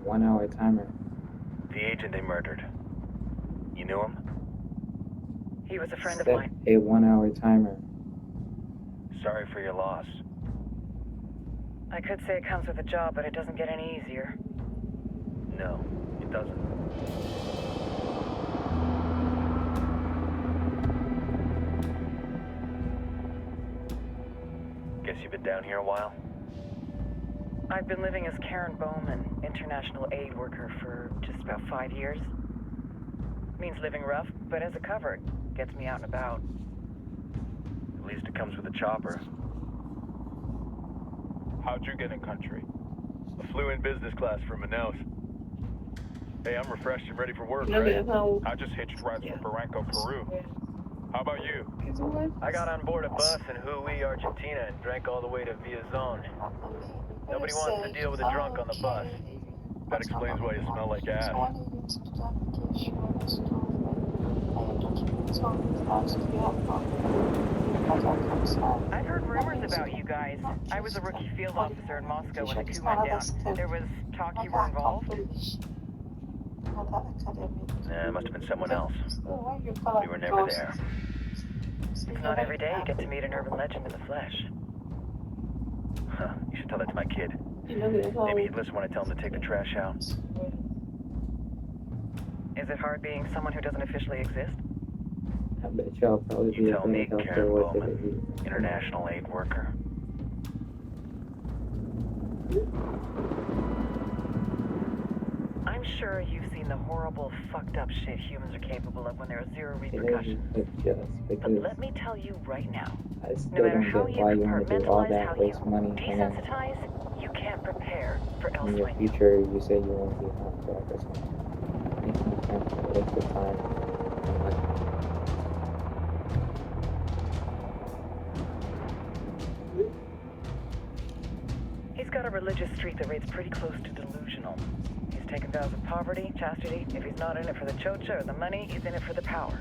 1 hour timer. The agent they murdered. You knew him? He was a friend of Set mine. a 1 hour timer. Sorry for your loss. I could say it comes with a job, but it doesn't get any easier. No, it doesn't. Guess you've been down here a while? I've been living as Karen Bowman, international aid worker, for just about 5 years. Means living rough, but as a covert, gets me out and about. At least it comes with a chopper. How'd you get in country? I flew in business class from Manaus. Hey, I'm refreshed and ready for work, right? I just hitched rides from Barranco, Peru. How about you? I got on board a bus in Hui, Argentina, and drank all the way to Villazon. Nobody wants to deal with a drunk on the bus. That explains why you smell like ass. I've heard rumors about you guys. I was a rookie field officer in Moscow when the coup went down. There was talk you were involved? It must have been someone else. We were never there. It's not every day you get to meet an urban legend in the flesh. Huh, you should tell that to my kid. Maybe he'd listen when I tell him to take the trash out. Is it hard being someone who doesn't officially exist? I bet y'all probably You be tell me, able to Karen what they Bowman, do. international aid worker. I'm sure you've seen the horrible, fucked up shit humans are capable of when there are zero It repercussions. is just But because let me tell you right now, I no still matter don't how get you why you want to do all compartmentalize, how that, you waste money, and then desensitize, you can't prepare for in your elsewhere. future you say you want to be a contract or something. Makes no sense. Waste your time. He's got a religious streak that rates pretty close to delusional. He's taken vows of poverty, chastity. If he's not in it for the chocha or the money, he's in it for the power.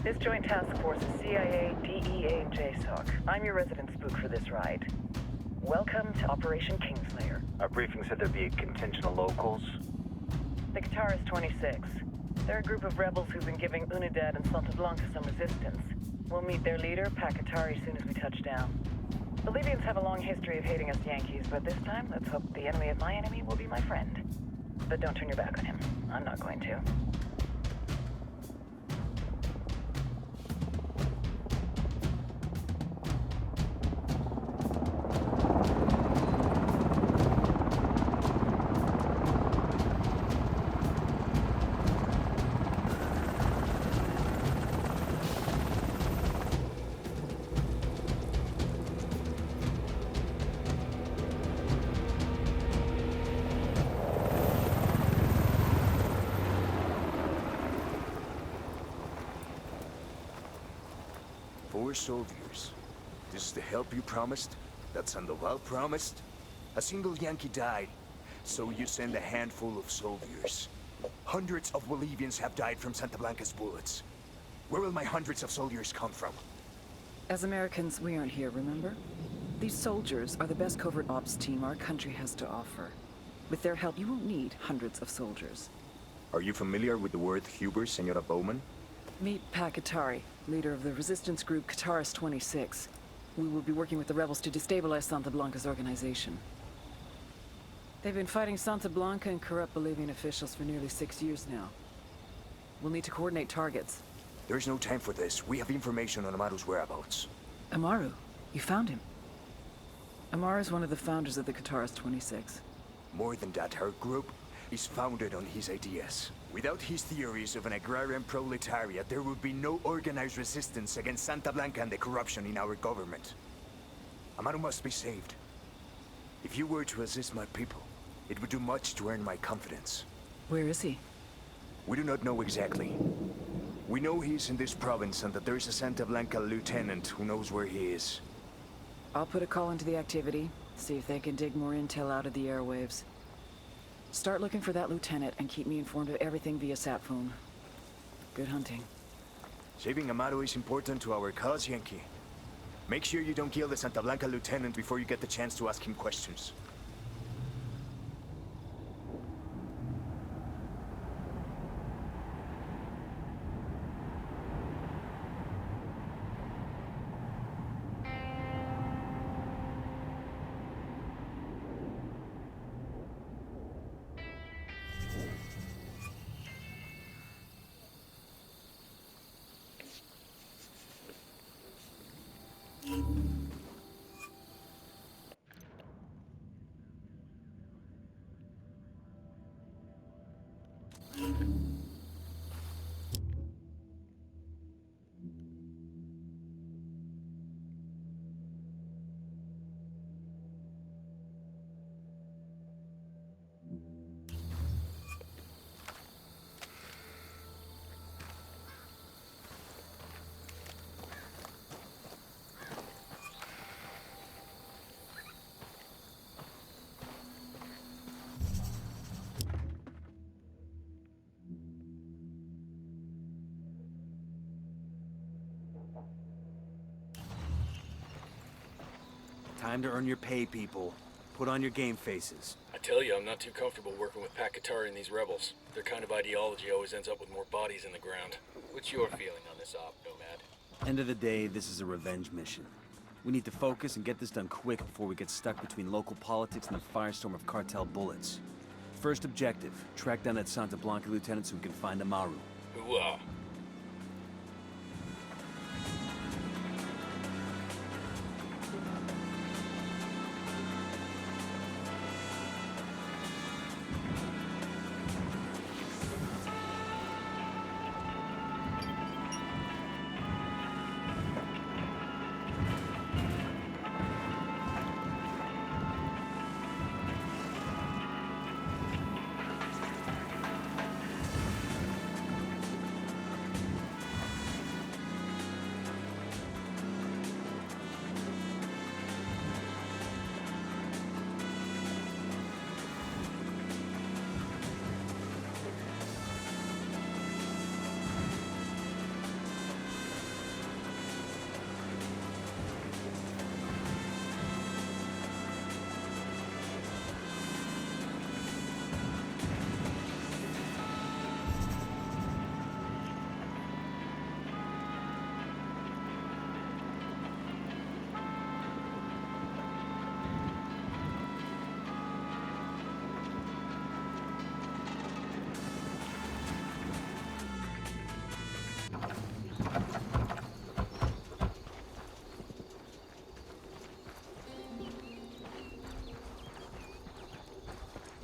This joint task force is CIA, DEA, and JSOC. I'm your resident spook for this ride. Welcome to Operation Kingslayer. Our briefing said there'd be a contingent of locals. The Guitarist 26. They're a group of rebels who've been giving Unidad and Santa Blanca some resistance. We'll meet their leader, Pakatari, soon as we touch down. Bolivians have a long history of hating us Yankees, but this time, let's hope the enemy of my enemy will be my friend. But don't turn your back on him. I'm not going to. Four soldiers. This is the help you promised? That Sandoval promised? A single Yankee died, so you send a handful of soldiers. Hundreds of Bolivians have died from Santa Blanca's bullets. Where will my hundreds of soldiers come from? As Americans, we aren't here, remember? These soldiers are the best covert ops team our country has to offer. With their help, you won't need hundreds of soldiers. Are you familiar with the word Huber, Senora Bowman? Meet Pakatari, leader of the resistance group Guitarist 26. We will be working with the rebels to destabilize Santa Blanca's organization. They've been fighting Santa Blanca and corrupt Bolivian officials for nearly 6 years now. We'll need to coordinate targets. There's no time for this. We have information on Amaru's whereabouts. Amaru? You found him? Amaru is one of the founders of the Guitarist 26. More than that, our group is founded on his ideas. Without his theories of an agrarian proletariat, there would be no organized resistance against Santa Blanca and the corruption in our government. Amaru must be saved. If you were to assist my people, it would do much to earn my confidence. Where is he? We do not know exactly. We know he's in this province and that there is a Santa Blanca lieutenant who knows where he is. I'll put a call into the activity, see if they can dig more intel out of the airwaves. Start looking for that lieutenant and keep me informed of everything via sat phone. Good hunting. Saving Amaru is important to our cause, Yankee. Make sure you don't kill the Santa Blanca lieutenant before you get the chance to ask him questions. Time to earn your pay, people. Put on your game faces. I tell you, I'm not too comfortable working with Pakatari and these rebels. Their kind of ideology always ends up with more bodies in the ground. What's your feeling on this op, Nomad? End of the day, this is a revenge mission. We need to focus and get this done quick before we get stuck between local politics and the firestorm of cartel bullets. First objective, track down that Santa Blanca lieutenant so we can find Amaru. Hooah!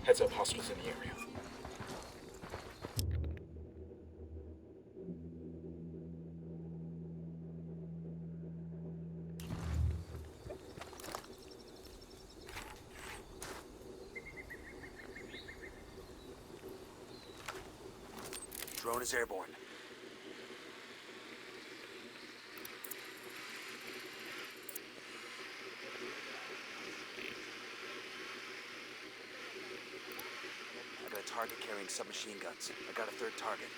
Heads up, hostiles in the area. Drone is airborne. I got a target carrying submachine guns. I got a third target.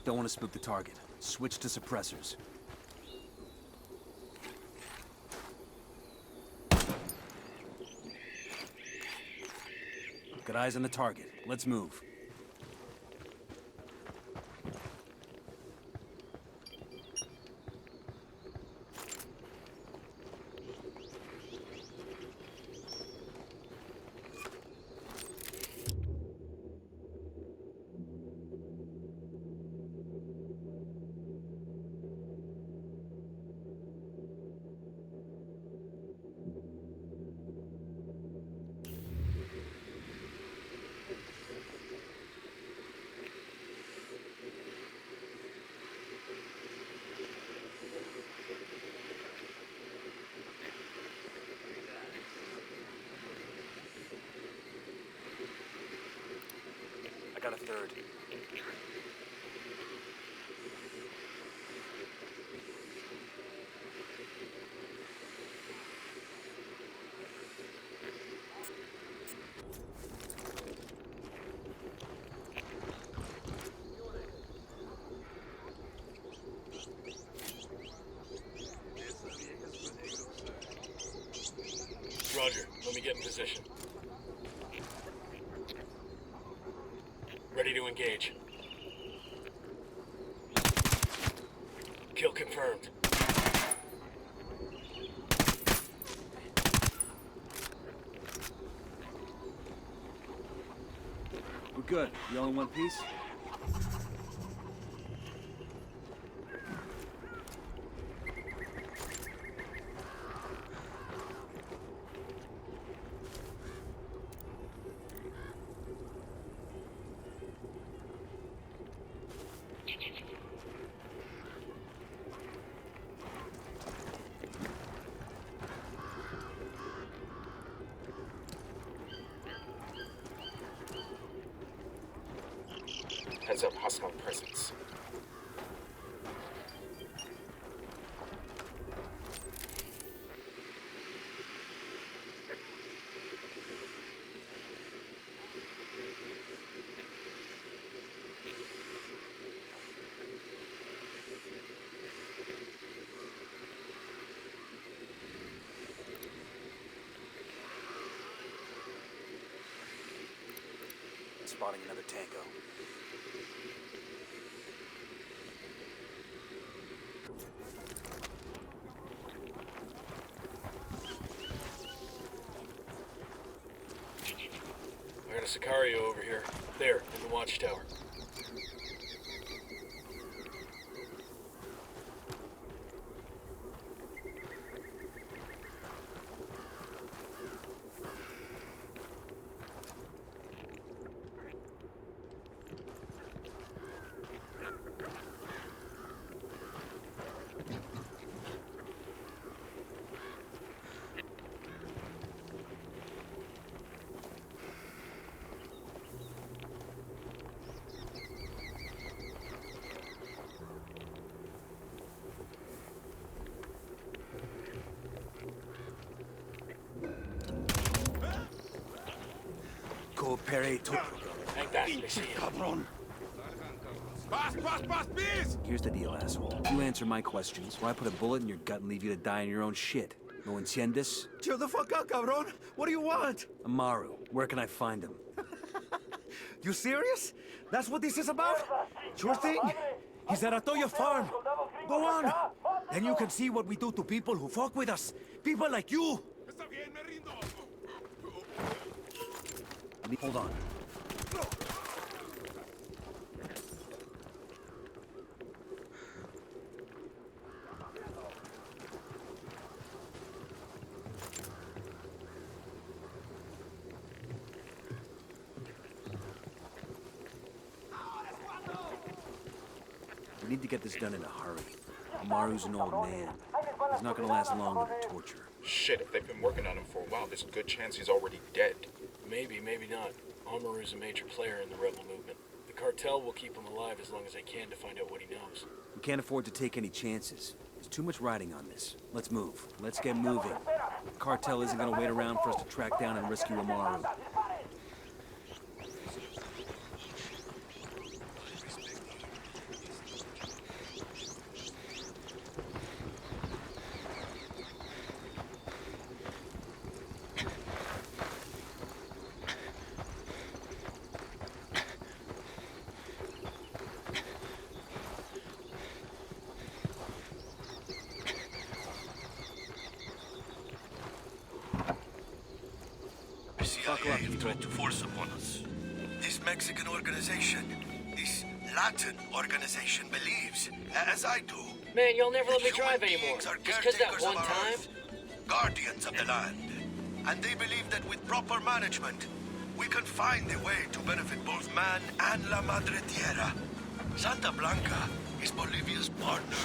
Don't want to spook the target. Switch to suppressors. Got eyes on the target. Let's move. I got a third. position. Ready to engage. Kill confirmed. We're good. You all in one piece? Heads up, hostile presence. Spotting another tango. I got a Sicario over here. There, in the watchtower. Coopere to... Hang back, they see you. Cabron. Here's the deal, asshole. You answer my questions, or I put a bullet in your gut and leave you to die in your own shit. No entiendes? Chill the fuck out, cabron. What do you want? Amaru, where can I find him? You serious? That's what this is about? Sure thing. He's at Atoya Farm. Go on. Then you can see what we do to people who fuck with us. People like you. Hold on. We need to get this done in a hurry. Amaru's an old man. He's not gonna last long under torture. Shit, if they've been working on him for a while, there's a good chance he's already dead. Maybe, maybe not. Amaru's a major player in the rebel movement. The cartel will keep him alive as long as they can to find out what he knows. We can't afford to take any chances. There's too much riding on this. Let's move. Let's get moving. The cartel isn't gonna wait around for us to track down and rescue Amaru. CIA tried to force upon us. This Mexican organization, this Latin organization believes, as I do, Man, y'all never let me human drive anymore. beings are Just 'cause that caretakers one of our time? Earth, guardians of the land. And they believe that with proper management, we can find a way to benefit both man and La Madre Tierra. Santa Blanca is Bolivia's partner,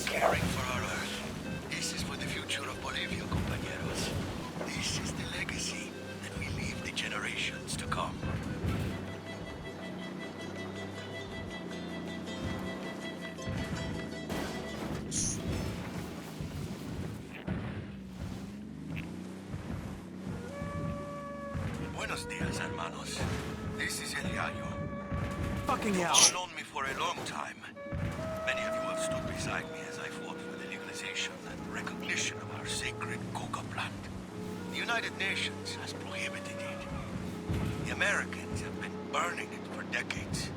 caring for our Earth. This is for the future of Bolivia, compañeros. This is the legacy that we leave the generations to come. Buenos dias, hermanos. This is El Yayo. Fucking hell. You've known me for a long time. Many of you have stood beside me as I fought for the legalization and recognition of our sacred coca plant. The United Nations has prohibited it. The Americans have been burning it for decades.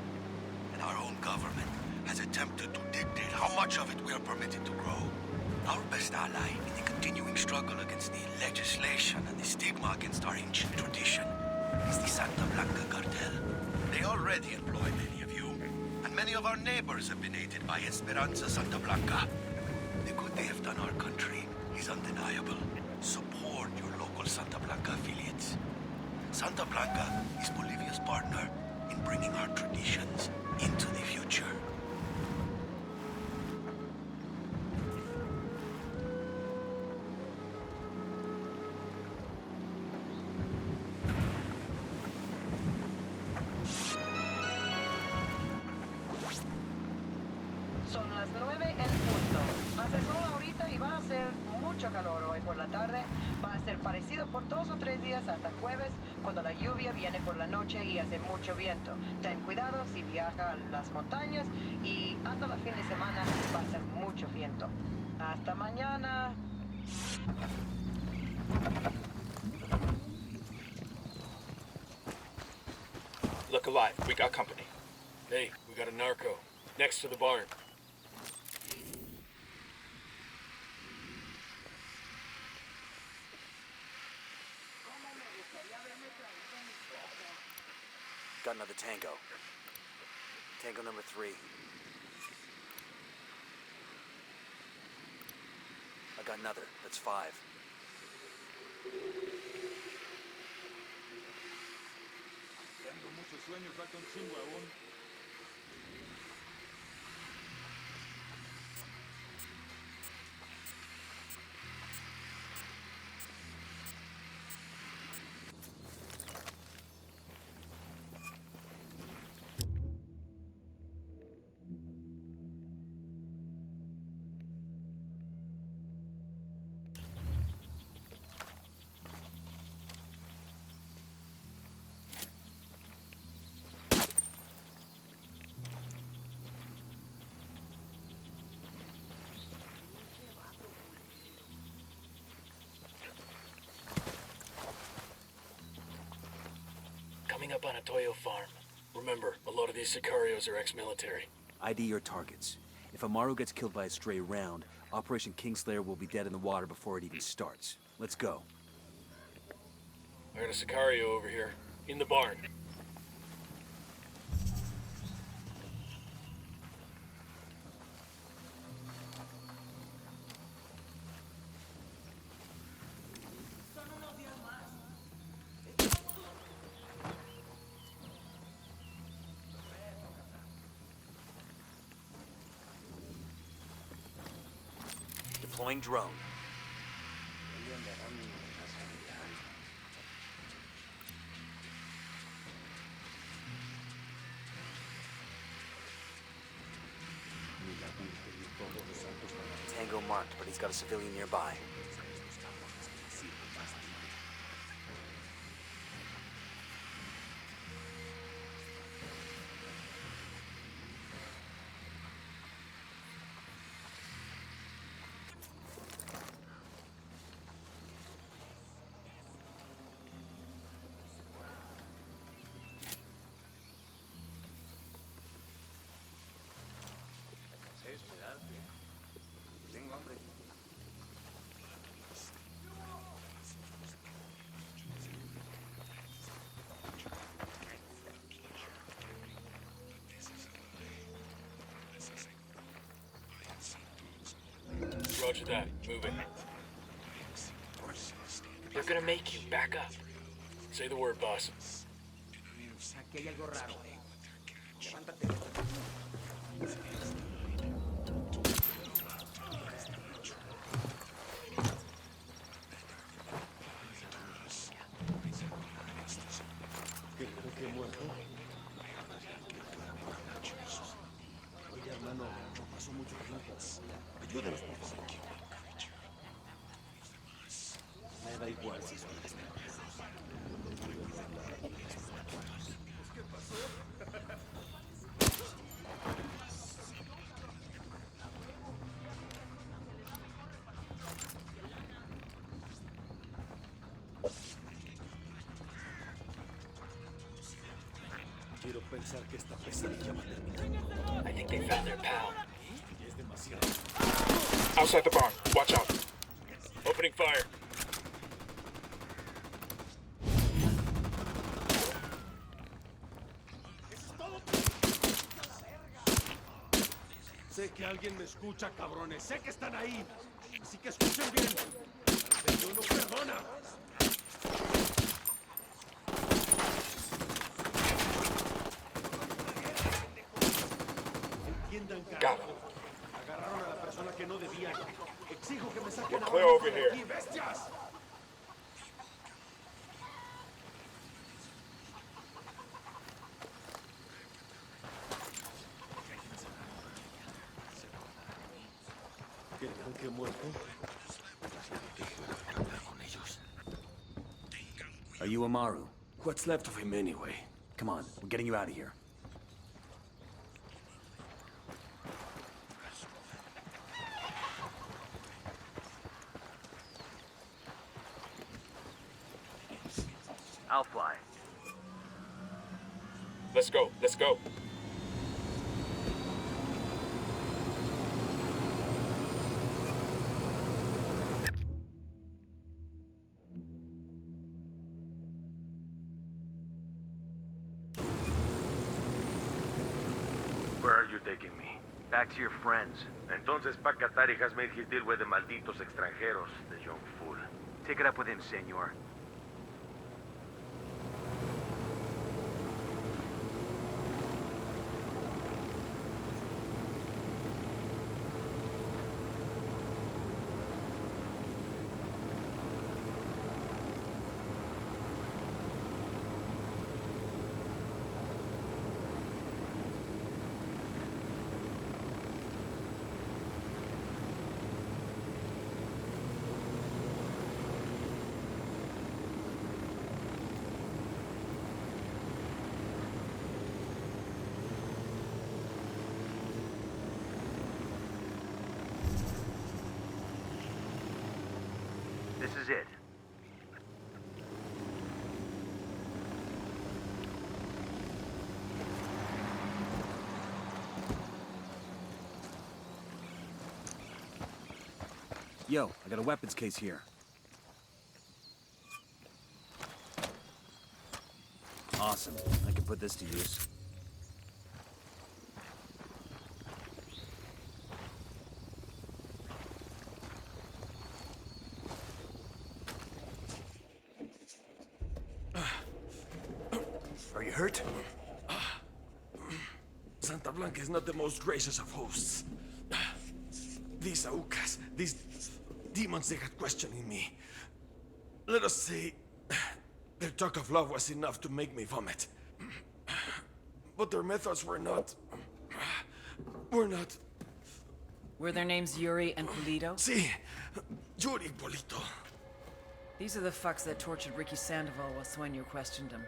And our own government has attempted to dictate how much of it we are permitted to grow. Our best ally in the continuing struggle against the legislation and the stigma against our ancient tradition is the Santa Blanca cartel. They already employ many of you, and many of our neighbors have been aided by Esperanza Santa Blanca. The good they have done our country is undeniable. Support your local Santa Blanca affiliates. Santa Blanca is Bolivia's partner in bringing our traditions into the future. Son las 9 en punto. Hace sol ahorita y va a ser mucho calor hoy por la tarde. Va a ser parecido por 2 o 3 días hasta jueves, cuando la lluvia viene por la noche y hace mucho viento. Ten cuidado si viaja a las montañas y hasta el fin de semana va a ser mucho viento. Hasta mañana. Look alive, we got company. Hey, we got a narco. Next to the barn. Got another tango. Tango number 3. I got another. That's 5. Tengo muchos sueños, falta un chingo aún. Coming up on a Toyo farm. Remember, a lot of these sicarios are ex-military. ID your targets. If Amaru gets killed by a stray round, Operation Kingslayer will be dead in the water before it even starts. Let's go. I got a sicario over here, in the barn. Deploying drone. Tango marked, but he's got a civilian nearby. Roger that. Moving. They're gonna make you. Back up. Say the word, boss. Aquí hay algo raro. Levántate. ¿Qué muerto? Oye, hermano, no pasó mucho tiempo. Ayúdanos, por favor. Me da igual si son ¿Qué pasó? Quiero pensar que esta pesadilla va a terminar. I think they found their pal. Es demasiado. Outside the barn. Watch out. Opening fire. Sé que alguien me escucha, cabrones. Sé que están ahí. Así que escuchen bien. Esto no perdona. Entiendan, carajo. Agarraron a la persona que no debían. Exijo que me saquen We're clear over de here. aquí, bestias. ¿Creerán que he muerto? Are you Amaru? What's left of him anyway? Come on, we're getting you out of here. I'll fly. Let's go. Let's go. Where are you taking me? Back to your friends. Entonces Pacatari has made his deal with the malditos extranjeros, the young fool. Take it up with him, senor. This is it. Yo, I got a weapons case here. Awesome. I can put this to use. Are you hurt? Santa Blanca is not the most gracious of hosts. These Aucas, these demons they had questioning me. Let us say, their talk of love was enough to make me vomit. But their methods were not... Were their names Yuri and Polito? Sí, Yuri Polito. These are the fucks that tortured Ricky Sandoval while Sueño questioned him.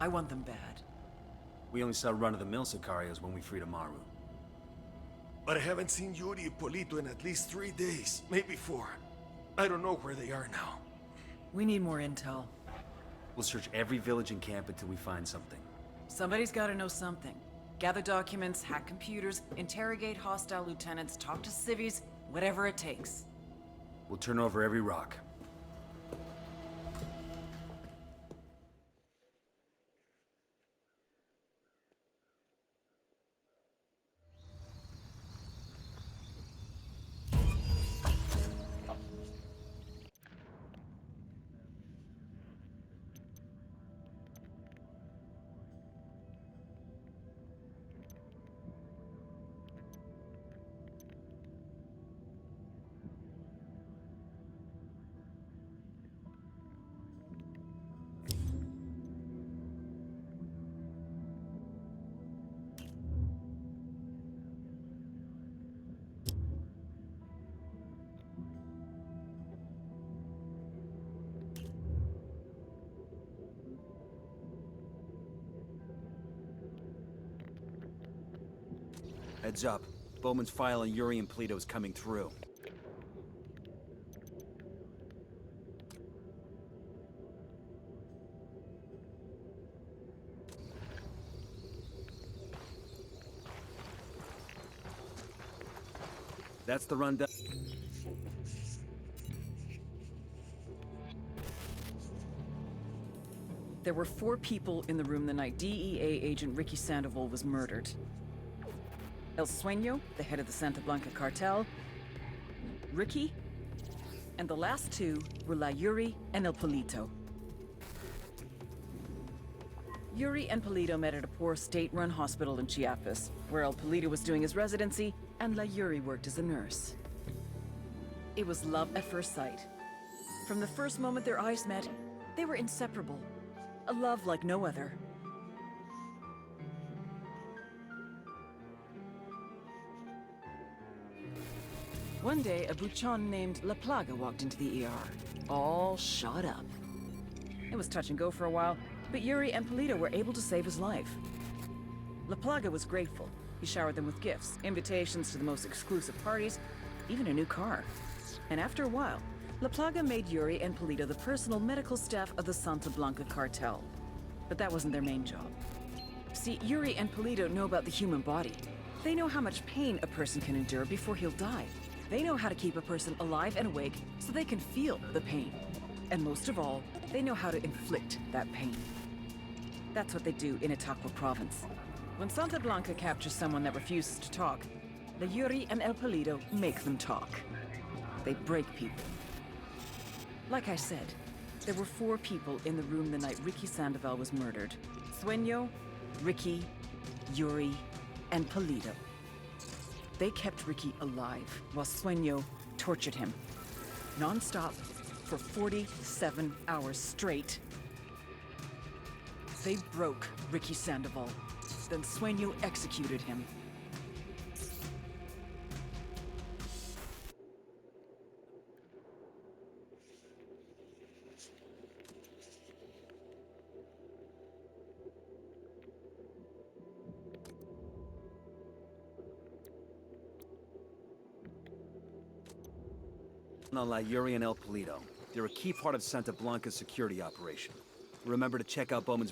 I want them bad. We only saw run-of-the-mill Sicarios when we freed Amaru. But I haven't seen Yuri and Polito in at least 3 days, maybe 4. I don't know where they are now. We need more intel. We'll search every village and camp until we find something. Somebody's gotta know something. Gather documents, hack computers, interrogate hostile lieutenants, talk to civvies, whatever it takes. We'll turn over every rock. Heads up. Bowman's file on Yuri and Polito is coming through. That's the rundown. There were 4 people in the room the night DEA agent Ricky Sandoval was murdered. El Sueño, the head of the Santa Blanca cartel, Ricky, and the last 2 were La Yuri and El Polito. Yuri and Polito met at a poor state-run hospital in Chiapas, where El Polito was doing his residency and La Yuri worked as a nurse. It was love at first sight. From the first moment their eyes met, they were inseparable. A love like no other. One day, a buchon named La Plaga walked into the ER, all shot up. It was touch and go for a while, but Yuri and Polito were able to save his life. La Plaga was grateful. He showered them with gifts, invitations to the most exclusive parties, even a new car. And after a while, La Plaga made Yuri and Polito the personal medical staff of the Santa Blanca cartel. But that wasn't their main job. See, Yuri and Polito know about the human body. They know how much pain a person can endure before he'll die. They know how to keep a person alive and awake so they can feel the pain. And most of all, they know how to inflict that pain. That's what they do in Itaqua province. When Santa Blanca captures someone that refuses to talk, the Yuri and El Polito make them talk. They break people. Like I said, there were 4 people in the room the night Ricky Sandoval was murdered. Sueño, Ricky, Yuri, and Polito. They kept Ricky alive while Sueño tortured him. Non-stop for 47 hours straight. They broke Ricky Sandoval. Then Sueño executed him. On La Yuri and El Polito. They're a key part of Santa Blanca's security operation. Remember to check out Bowman's